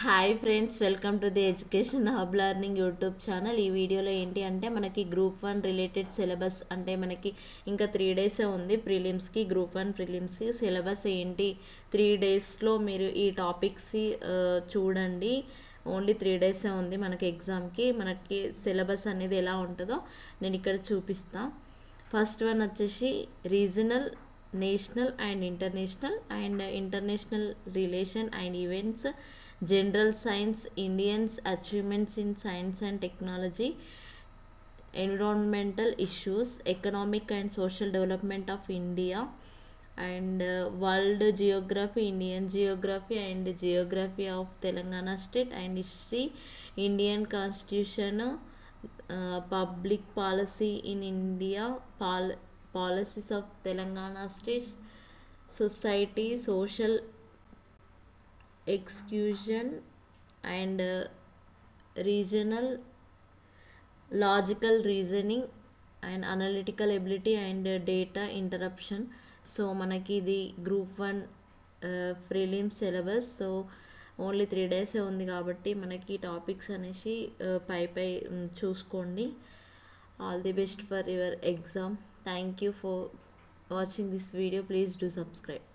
Hi friends, welcome to the education hub learning YouTube channel. ఈ వీడియోలో ఏంటి అంటే మనకి గ్రూప్ 1 రిలేటెడ్ సిలబస్ అంటే మనకి ఇంకా 3 డేసే ఉంది ప్రిలిమ్స్కి. గ్రూప్ 1 ప్రిలిమ్స్కి సిలబస్ ఏంటి, 3 డేస్లో మీరు ఈ టాపిక్స్ చూడండి. ఓన్లీ 3 డేసే ఉంది మనకి ఎగ్జామ్కి. మనకి సిలబస్ అనేది ఎలా ఉంటుందో నేను ఇక్కడ చూపిస్తాను. ఫస్ట్ వన్ వచ్చేసి regional, national and international relation and events, general science, Indians achievements in science and technology, environmental issues, economic and social development of India, and world Geography, Indian Geography and Geography of Telangana state, and history, Indian constitution, public policy in India, policies of Telangana states, society, social exclusion and regional, logical reasoning and analytical ability and data interruption. So మనకి ఇది group 1 prelim syllabus. So only 3 డేసే ఉంది కాబట్టి మనకి topics అనేసి పై చూసుకోండి. All the best for your exam. Thank you for watching this video. Please do subscribe.